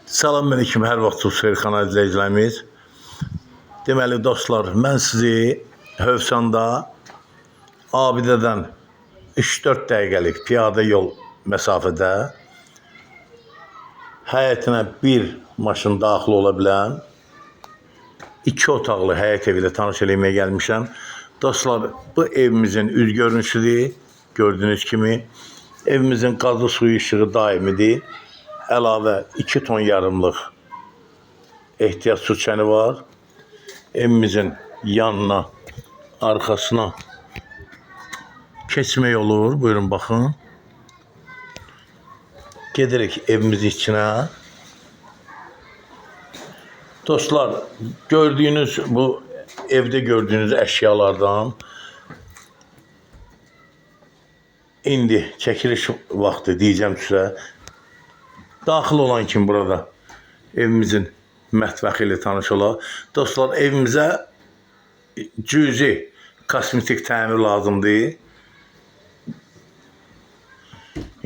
Salamünaleyküm, hər vaxt xeyir kanal izləyicilərimiz. Deməli dostlar, mən sizi Hövsanda Abidədən 3-4 dəqiqəlik piyada yol məsafədə həyətinə bir maşın daxil ola bilən 2 otaqlı həyət evi ilə tanış eləməyə gəlmişəm. Dostlar, bu evimizin üz görünüşüdür. Gördüyünüz kimi evimizin qazı suyu işığı daimidir. Əlavə 2 ton yarımlıq ehtiyac su çəni var. Evimizin yanına, arxasına keçmək olur. Buyurun baxın. Gedirik evimizin içinə. Dostlar, gördüyünüz bu evdə gördüyünüz əşyalardan indi çəkiliş vaxtı deyəcəm sizə. Daxil olan kim burada evimizin mətbəxi ilə tanış ola. Dostlar, evimizə cüzi kosmetik təmir lazımdır.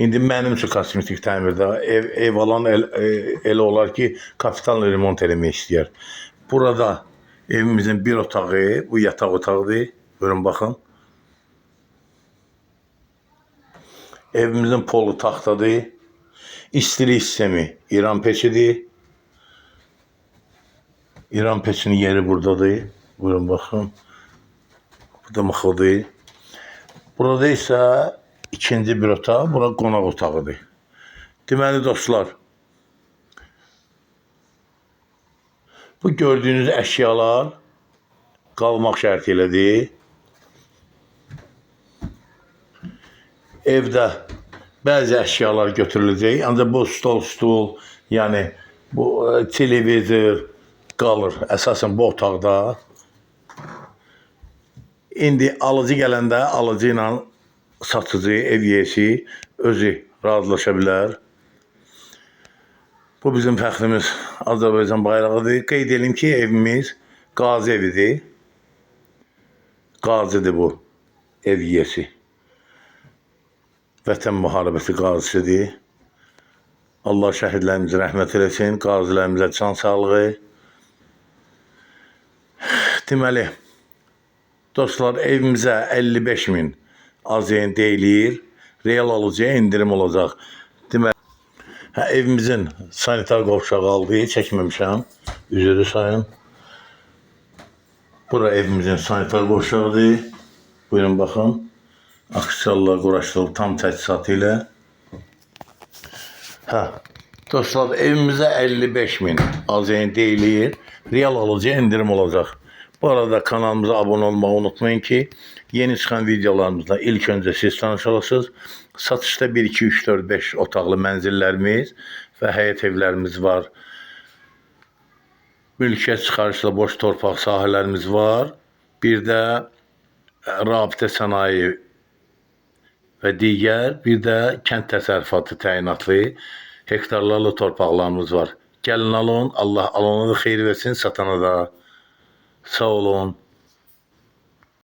İndi mənim üçün kosmetik təmirdə ev alan elə olar ki, kapital remont eləmək istəyər. Burada evimizin bir otağı, bu yataq otağıdır. Buyurun baxın. Evimizin polu taxtadır. İstilik sistemi İran peçidir. İran peçinin yeri buradadır. Buyurun baxın. Bu da mıxıdır. Burada isə ikinci bir otaq, bura qonaq otağıdır. Deməli dostlar, bu gördüyünüz əşyalar qalmaq şərti elədir. Evdə bəzi əşyalar götürüləcək, ancaq bu stol, yəni bu televizor qalır əsasən bu otaqda. İndi alıcı gələndə alıcı ilə satıcı, ev yiyəsi özü razılaşa bilər. Bu bizim fəxrimiz Azərbaycan bayrağıdır. Qeyd edim ki, evimiz qazi evidir. Qazidir bu ev yiyəsi. Vətən müharibəsi qazisidir. Allah şəhidlərimizə rəhmət eləsin, qazilərimizə can sağlığı. Deməli, dostlar, evimizə 55.000 AZN deyilir. Real alıcıya indirim olacaq. Deməli, evimizin sanitar qovşağı aldığı çəkməmişəm. Üzrü sayın. Bura evimizin sanitar qovşağıdır. Buyurun baxın. Aksiyallar quraşdırılıb tam təchizatı ilə. Dostlar, evimizə 55.000 AZN deyilir. Real alıcıya indirim olacaq. Bu arada kanalımıza abone olmağı unutmayın ki, yeni çıxan videolarımızda ilk öncə siz tanış olasınız. Satışda 1, 2, 3, 4, 5 otaqlı mənzillərimiz və həyət evlərimiz var. Mülkiyyət çıxarışla boş torpaq sahələrimiz var. Bir də rabitə sənaye və digər, bir də kənd təsərrüfatı təyinatlı hektarlarla torpaqlarımız var. Gəlin alın, Allah alana da xeyir versin, satana da. Sağ olun.